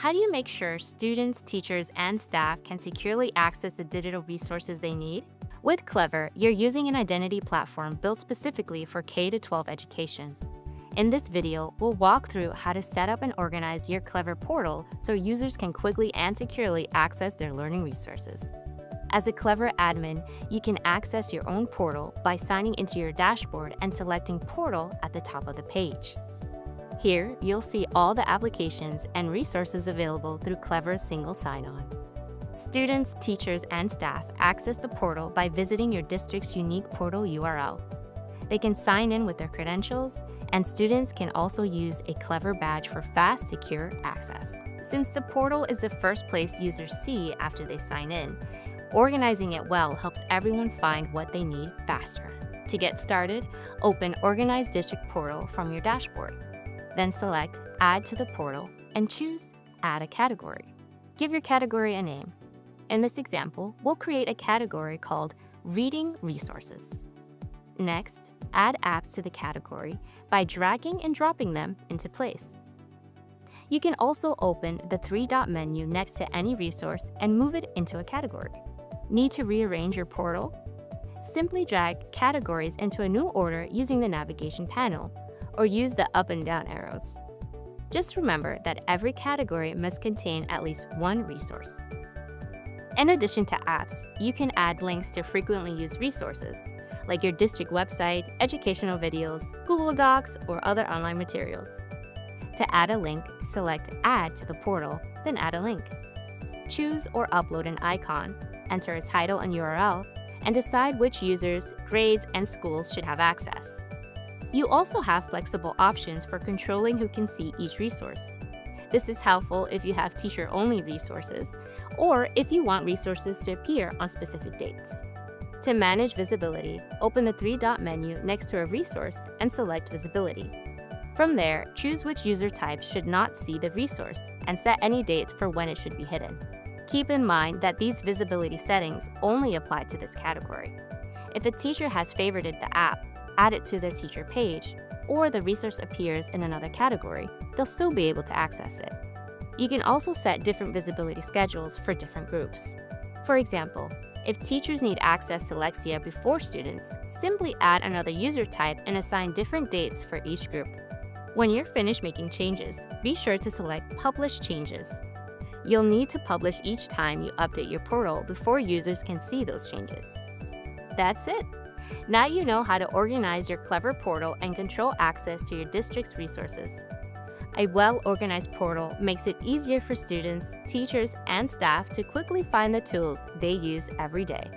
How do you make sure students, teachers, and staff can securely access the digital resources they need? With Clever, you're using an identity platform built specifically for K-12 education. In this video, we'll walk through how to set up and organize your Clever portal so users can quickly and securely access their learning resources. As a Clever admin, you can access your own portal by signing into your dashboard and selecting Portal at the top of the page. Here, you'll see all the applications and resources available through Clever's single sign-on. Students, teachers, and staff access the portal by visiting your district's unique portal URL. They can sign in with their credentials, and students can also use a Clever badge for fast, secure access. Since the portal is the first place users see after they sign in, organizing it well helps everyone find what they need faster. To get started, open Organize District Portal from your dashboard. Then select Add to the Portal and choose Add a Category. Give your category a name. In this example, we'll create a category called Reading Resources. Next, add apps to the category by dragging and dropping them into place. You can also open the three-dot menu next to any resource and move it into a category. Need to rearrange your portal? Simply drag categories into a new order using the navigation panel, or use the up and down arrows. Just remember that every category must contain at least one resource. In addition to apps, you can add links to frequently used resources, like your district website, educational videos, Google Docs, or other online materials. To add a link, select Add to the portal, then add a link. Choose or upload an icon, enter a title and URL, and decide which users, grades, and schools should have access. You also have flexible options for controlling who can see each resource. This is helpful if you have teacher-only resources, or if you want resources to appear on specific dates. To manage visibility, open the three-dot menu next to a resource and select Visibility. From there, choose which user types should not see the resource and set any dates for when it should be hidden. Keep in mind that these visibility settings only apply to this category. If a teacher has favorited the app, add it to their teacher page, or the resource appears in another category, they'll still be able to access it. You can also set different visibility schedules for different groups. For example, if teachers need access to Lexia before students, simply add another user type and assign different dates for each group. When you're finished making changes, be sure to select Publish Changes. You'll need to publish each time you update your portal before users can see those changes. That's it! Now you know how to organize your Clever portal and control access to your district's resources. A well-organized portal makes it easier for students, teachers, and staff to quickly find the tools they use every day.